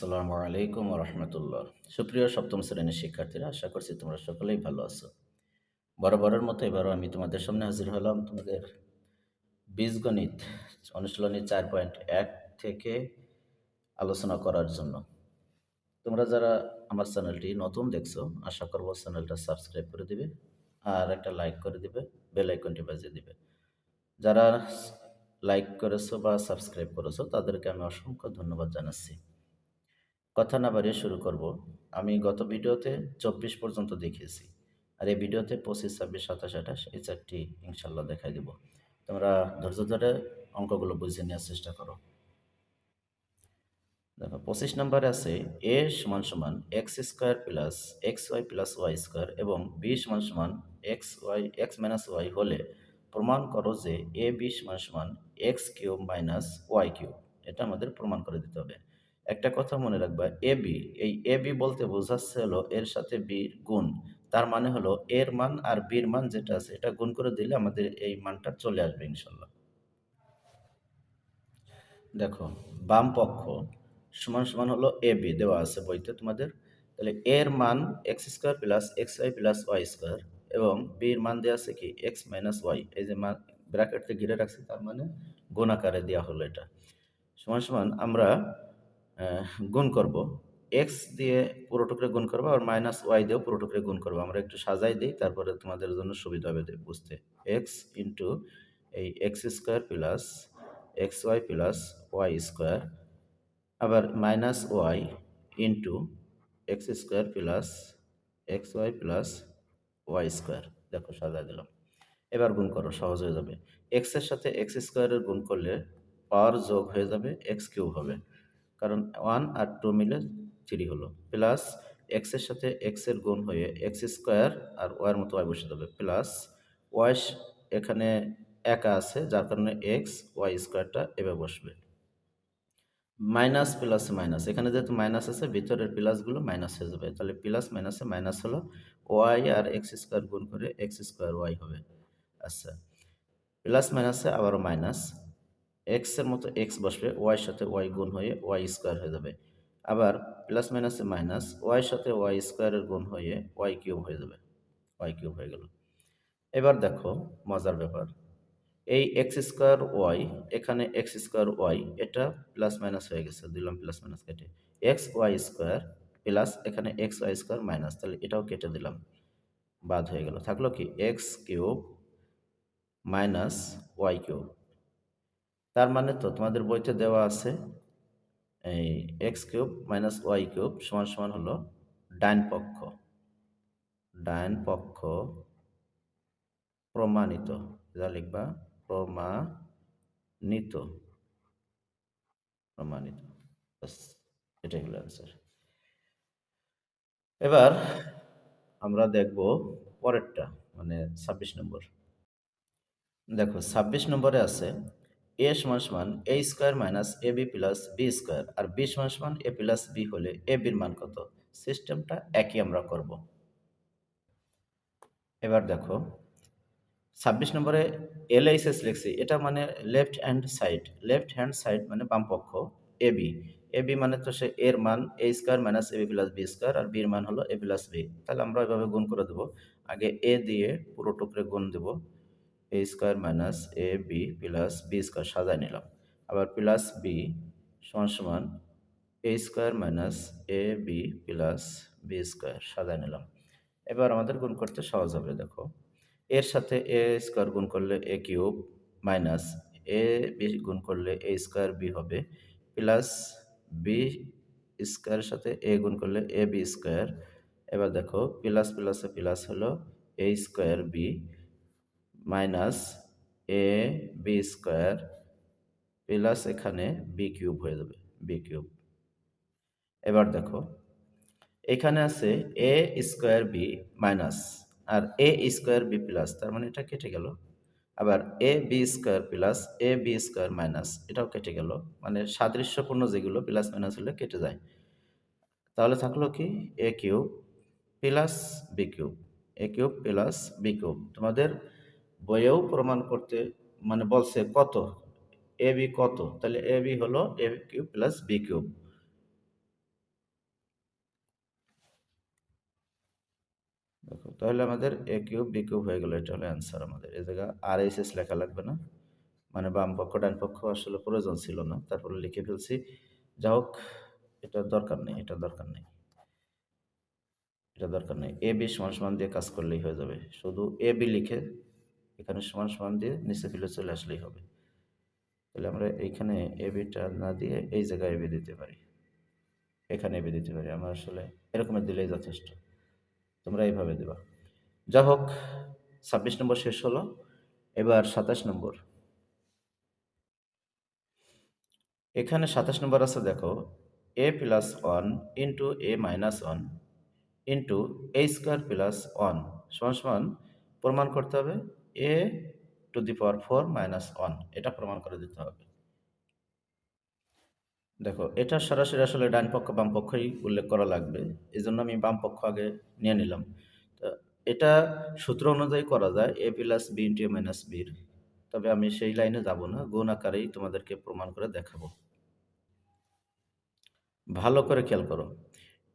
আসসালামু আলাইকুম রহমতুল্লাহ। সুপ্রিয় সপ্তম শ্রেণীর শিক্ষার্থীরা, আশা করছি তোমরা সকলেই ভালো আছো। বরাবরের মতো এবারও আমি তোমাদের সামনে হাজির হলাম তোমাদের বীজগণিত অনুশীলনী 4.1 থেকে আলোচনা করার জন্য। তোমরা যারা আমার চ্যানেলটি নতুন দেখছো, আশা করব চ্যানেলটা সাবস্ক্রাইব করে দিবে আর একটা লাইক করে দিবে, বেল আইকনটি বাজিয়ে দিবে। যারা লাইক করেছো বা সাবস্ক্রাইব করেছো তাদেরকে আমি অসংখ্য ধন্যবাদ জানাচ্ছি। কথা না বাড়িয়ে শুরু করব। আমি গত ভিডিওতে 24 পর্যন্ত দেখিয়েছি, আর এই ভিডিওতে 25, 26, 27, 28 এই চারটি ইনশাল্লাহ দেখাই দেব। তোমরা ধৈর্য ধরে অঙ্কগুলো বুঝে নেওয়ার চেষ্টা করো। দেখো 25 নম্বরে আছে এ সমান সমান x square plus x y plus y square এবং বি সমান সমান এক্স মাইনাস ওয়াই হলে প্রমাণ করো যে এ বি সমান সমান x cube minus y cube. এটা আমাদের প্রমাণ করে দিতে হবে। একটা কথা মনে রাখবা, এ বি, এই এ বি বলতে বোঝাচ্ছে হলো এর সাথে বি গুণ। তার মানে হলো এর মান আর বির মান যেটা আছে এটা গুণ করে দিলে আমাদের এই মানটা চলে আসবে ইনশাল্লাহ। দেখো, বাম পক্ষ সমান সমান হলো এ বি দেওয়া আছে বইতে তোমাদের। তাহলে এর মান x square plus x y plus y square এবং বির মান দেওয়া আছে কি এক্স মাইনাস ওয়াই। এই যে মান ব্র্যাকেটে ঘিরে রাখছি, তার মানে গুণ আকারে দেওয়া হলো এটা। সমান সমান আমরা গুণ করব, এক্স দিয়ে পুরো টুকরে গুণ করবো আর মাইনাস ওয়াই দিয়েও পুরো টুকরে গুণ করবো। আমরা একটু সাজাই দিই, তারপরে তোমাদের জন্য সুবিধা হবে বুঝতে। এক্স ইন্টু এই x square plus x y plus y square, আবার minus y into x square plus x y plus y square. দেখো সাজাই দিলাম। এবার গুণ করো, সহজ হয়ে যাবে। এক্স এর সাথে এক্স স্কোয়ারের গুণ করলে পাওয়ার যোগ হয়ে যাবে, এক্স কিউব হবে, কারণ 1 আর 2 মিলে 3 হলো। প্লাস এক্স এর সাথে এক্স এর গুণ হয়ে এক্স স্কোয়ার আর ওয়াইয়ের মতো ওয়াই বসে যাবে। প্লাস ওয়াই এখানে একা আছে, যার কারণে এক্স ওয়াই স্কোয়ারটা এভাবে বসবে। মাইনাস প্লাস মাইনাস, এখানে যেহেতু মাইনাস আছে ভিতরের প্লাসগুলো মাইনাস হয়ে যাবে। তাহলে প্লাস মাইনাসে মাইনাস হলো, ওয়াই আর এক্স স্কোয়ার গুণ করে এক্স স্কোয়ার ওয়াই হবে। আচ্ছা, প্লাস মাইনাসে আবারও মাইনাস, এক্স এর মতো এক্স বসবে, ওয়াই সাথে ওয়াই গুণ হয়ে ওয়াই স্কোয়ার হয়ে যাবে। আবার প্লাস মাইনাসে মাইনাস, ওয়াই সাথে ওয়াই স্কোয়ারের গুণ হয়ে ওয়াই কিউব হয়ে যাবে, ওয়াই কিউব হয়ে গেল। এবার দেখো মজার ব্যাপার, এই এক্স স্কোয়ার ওয়াই, এখানে এক্স স্কোয়ার ওয়াই, এটা প্লাস মাইনাস হয়ে গেছে, দিলাম প্লাস মাইনাস কেটে। এক্স ওয়াই স্কোয়ার প্লাস এখানে এক্স ওয়াই স্কোয়ার মাইনাস, তাহলে এটাও কেটে দিলাম, বাদ হয়ে গেল। থাকলো কি x cube minus y cube. তার মানে তো তোমাদের বইতে দেওয়া আছে এই x cube minus y cube সমান সমান হলো ডাইন পক্ষ, ডাইন পক্ষ প্রমাণিত, যা লিখবা প্রমাণিত, প্রমাণিত। বাস, এটাই হলো অ্যান্সার। এবার আমরা দেখব পরেরটা, মানে 26 নম্বর। দেখো 26 নম্বরে আছে এ সমান সমান এ square minus A B plus B square R B সমান সমান এ প্লাস বি হলে এ বির মান কত। সিস্টেমটা একই আমরা করব। এবার দেখো 26 নম্বরে এলএইচএস লিখছি, এটা মানে left hand side, left hand side মানে বাম পক্ষ। এ বি, এ বি মানে তো সে এর মান এ square minus A B plus B square আর বির মান হলো এ প্লাস বি। তাহলে আমরা এভাবে গুণ করে দেবো। আগে এ দিয়ে পুরো টুকরে গুণ দেবো, এ square minus A B plus B square সাজায় নিলাম। আবার প্লাস বি সমান সমান এ square minus A B plus B square সাজায় নিলাম। এবার আমাদের গুণ করতে সহজ হবে। দেখো এর সাথে এ স্কোয়ার গুণ করলে এ কিউব মাইনাস এ বি গুণ করলে এ স্কোয়ার বি হবে, প্লাস বি স্কোয়ারের সাথে এ গুণ করলে এ বি স্কোয়ার। এবার দেখো প্লাস প্লাসে প্লাস হলো এ square B minus A B square plus এখানে বি কিউব হয়ে যাবে, বি কিউব। এবার দেখো এখানে আছে এ স্কোয়ার বি মাইনাস আর এ স্কোয়ার বি প্লাস, তার মানে এটা কেটে গেল। আবার A B square plus A B square minus, এটাও কেটে গেল। মানে সাদৃশ্যপূর্ণ যেগুলো প্লাস মাইনাস হলে কেটে যায়। তাহলে থাকলো কি এ কিউব প্লাস বি কিউব, এ কিউব প্লাস বি কিউব। তোমাদের বইয়েও প্রমাণ করতে মানে বলছে কত, এ বি কত, তাহলে এ বি হলো এ কিউব প্লাস বি কিউব। তাহলে আমাদের এ কিউব বি কিউব হয়ে গেল, এটা হলো অ্যান্সার আমাদের। এই জায়গায় আর এইচ এস লেখা লাগবে না, মানে বাম পক্ষ ডান পক্ষ আসলে প্রয়োজন ছিল না, তারপরে লিখে ফেলছি। যা হোক, এটা দরকার নেই, এটা দরকার নেই, এটা দরকার নেই। এ বি সমান সমান দিয়ে কাজ করলেই হয়ে যাবে, শুধু এ বি লিখে এখানে সমান সমান দিয়ে নিচে ফেলে চলে আসলেই হবে। তাহলে আমরা এইখানে এ বিটা না দিয়ে এই জায়গায় এ বি দিতে পারি, এখানে এ বি দিতে পারি। আমরা আসলে এরকমের দিলেই যথেষ্ট, তোমরা এইভাবে দেবা। যা হোক, 26 নম্বর শেষ হলো। এবার 27 নম্বর। এখানে 27 নম্বর আছে, দেখো, এ প্লাস ওয়ান ইন্টু এ মাইনাস ওয়ান ইন্টু এ স্কোয়ার প্লাস ওয়ান সমান সমান প্রমাণ করতে হবে এ টু দি পাওয়ার 4 - 1, এটা প্রমাণ করে দিতে হবে। দেখো, এটা সরাসরি আসলে ডান পক্ষ বাম পক্ষই উল্লেখ করা লাগবে, এই জন্য আমি বাম পক্ষ আগে নিয়ে নিলাম। তো এটা সূত্র অনুযায়ী করা যায় এ প্লাস বি ইন্টু এ মাইনাস বির, তবে আমি সেই লাইনে যাব না, গুণ আকারেই তোমাদেরকে প্রমাণ করে দেখাবো। ভালো করে খেয়াল করো,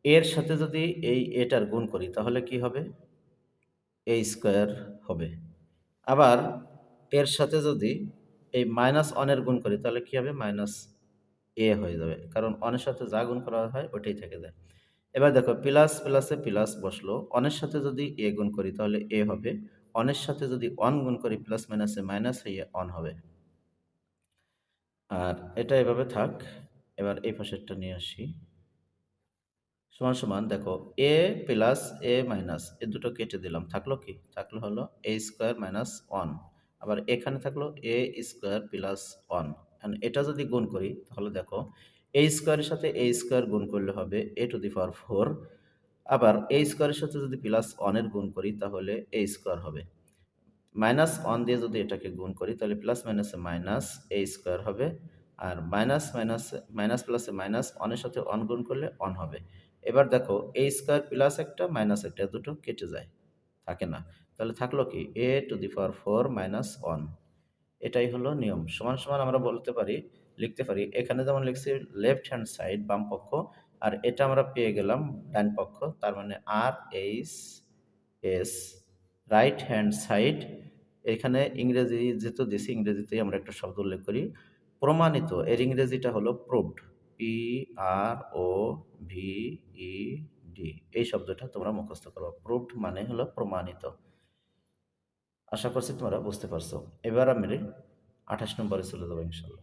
এর সাথে যদি এই এটার গুণ করি তাহলে কি হবে, এ স্কোয়ার হবে। আবার এর সাথে যদি এই মাইনাস ওয়ানের গুণ করি তাহলে কি হবে, মাইনাস এ হয়ে যাবে, কারণ অনের সাথে যা গুণ করা হয় ওটাই থেকে যায়। এবার দেখো, প্লাস প্লাসে প্লাস বসলো, অনের সাথে যদি এ গুণ করি তাহলে এ হবে, অনের সাথে যদি অন গুণ করি প্লাস মাইনাসে মাইনাস হয়ে অন হবে। আর এটা এভাবে থাক। এবার এই পাশেরটা নিয়ে আসি, সমান সমান দেখো, এ প্লাস এ মাইনাস এ দুটো কেটে দিলাম, থাকলো কি, থাকলো হলো এ স্কোয়ার মাইনাস ওয়ান। আবার এখানে থাকলো এ স্কোয়ার প্লাস ওয়ান। এটা যদি গুণ করি তাহলে দেখো, এ স্কোয়ারের সাথে এ স্কোয়ার গুণ করলে হবে এ টু দি পাওয়ার 4। আবার এ স্কোয়ারের সাথে যদি প্লাস ওয়ানের গুণ করি তাহলে এ স্কোয়ার হবে। মাইনাস ওয়ান দিয়ে যদি এটাকে গুণ করি তাহলে প্লাস মাইনাসে মাইনাস এ স্কোয়ার হবে। আর মাইনাস মাইনাস মাইনাস প্লাসে মাইনাস ওয়ানের সাথে ওয়ান গুণ করলে ওয়ান হবে। এবার দেখো, এ স্কোয়ার প্লাস একটা মাইনাস একটা দুটো কেটে যায়, থাকে না। তাহলে থাকলো কি, এ টু দি পাওয়ার 4 - 1। এটাই হলো নিয়ম। সমান সমান আমরা বলতে পারি, লিখতে পারি, এখানে যেমন লিখছি লেফট হ্যান্ড সাইড বাম পক্ষ, আর এটা আমরা পেয়ে গেলাম ডান পক্ষ, তার মানে R H S right hand side. এখানে ইংরেজি যেহেতু দিছি, ইংরেজিতেই আমরা একটা শব্দ উল্লেখ করি, প্রমাণিত। এর ইংরেজিটা হলো প্রুভড, PROVED। এই শব্দটা তোমরা মুখস্থ করো, প্রুভড মানে হলো প্রমাণিত। আশা করছি তোমরা বুঝতে পারছো। এবার আমি 28 নম্বরে চলে যাবো ইনশাল্লাহ।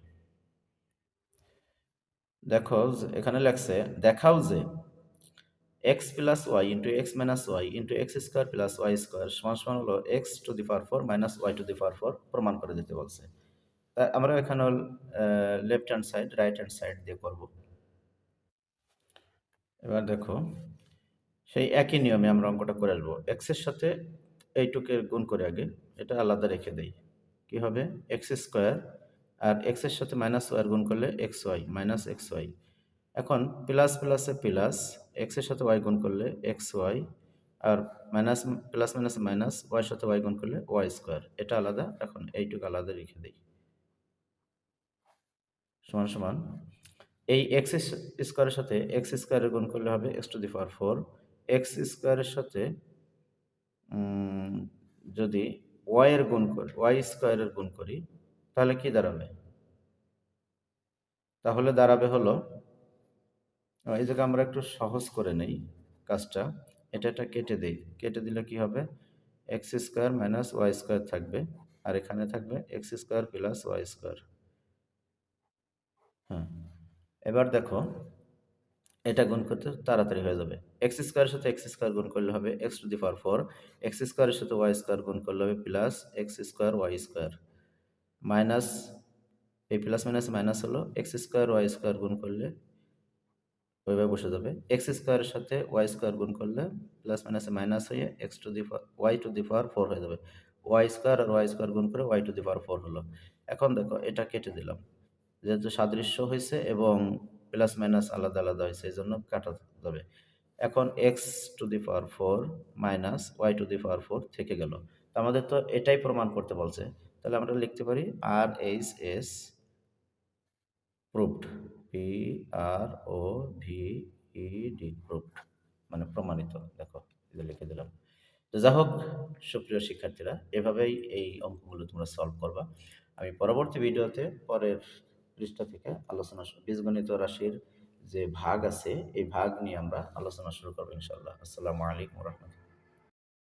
দেখো, এখানে লেখছে, দেখাও যে x plus y into x minus y into x square plus y square সমান সমান হলো x to the power 4 - y to the power 4 প্রমাণ করে দিতে বলছে। তাই আমরা এখানে left hand side right hand side দিয়ে করব। এবার দেখো, সেই একই নিয়মে আমরা অঙ্কটা করে আসবো। এক্সের সাথে এইটুকে গুণ করে আগে এটা আলাদা রেখে দেই, কি হবে, এক্স স্কোয়ার, আর এক্সের সাথে মাইনাস ওয়াই গুণ করলে x y minus x y. এখন প্লাস প্লাসে প্লাস, এক্সের সাথে ওয়াই গুণ করলে এক্স ওয়াই, আর মাইনাস প্লাস মাইনাসে মাইনাস, ওয়াইয়ের সাথে ওয়াই গুণ করলে ওয়াই স্কোয়ার। এটা আলাদা, এখন এইটুকু আলাদা রেখে দিই, সমান সমান এই এক্স স্কোয়ারের সাথে এক্স স্কোয়ারের গুণ করলে হবে x to the power 4। X স্কোয়ারের সাথে যদি ওয়াই এর গুণ করি, ওয়াই স্কোয়ারের গুণ করি তাহলে কি দাঁড়াবে, তাহলে দাঁড়াবে হলো, এই জায়গায় আমরা একটু সহজ করে নেই কাজটা, এটা কেটে দেই, কেটে দিলে কি হবে, x square minus y square থাকবে, আর এখানে থাকবে x square plus y square. হ্যাঁ, এবার দেখো, এটা গুণ করতে তাড়াতাড়ি হয়ে যাবে। এক্স স্কোয়ারের সাথে এক্স স্কোয়ার গুণ করলে হবে x to the power 4, x স্কোয়ারের সাথে ওয়াই স্কোয়ার গুণ করলে হবে plus x square y square, minus এই প্লাস মাইনাস মাইনাস হলো এক্স স্কোয়ার ওয়াই স্কোয়ার গুণ করলে ওইভাবে বসে যাবে, এক্স স্কোয়ারের সাথে ওয়াই স্কোয়ার গুণ করলে প্লাস মাইনাসে মাইনাস হয়ে x to the y to the power 4 হয়ে যাবে। ওয়াই স্কোয়ার আর ওয়াই স্কোয়ার গুণ করে ওয়াই টু দি পাওয়ার 4 হলো। এখন দেখো, এটা কেটে দিলাম, যেহেতু সাদৃশ্য হয়েছে এবং প্লাস মাইনাস আলাদা আলাদা হয়েছে এই জন্য কাটা যাবে। এখন x to the power 4 minus y to the power 4 থেকে গেল। তো আমাদের তো এটাই প্রমাণ করতে বলছে, তাহলে আমরা লিখতে পারি R H S proved, PROVED, proved মানে প্রমাণিত। দেখো, এটা লিখে দিলাম। যা হোক, সুপ্রিয় শিক্ষার্থীরা, এভাবেই এই অঙ্কগুলো তোমরা সলভ করবা। আমি পরবর্তী ভিডিওতে পরের পৃষ্ঠা থেকে আলোচনা বীজগণিত রাশির যে ভাগ আছে এই ভাগ নিয়ে আমরা আলোচনা শুরু করবো ইনশাআল্লাহ। আসসালামু আলাইকুম রহমতুল্লাহ।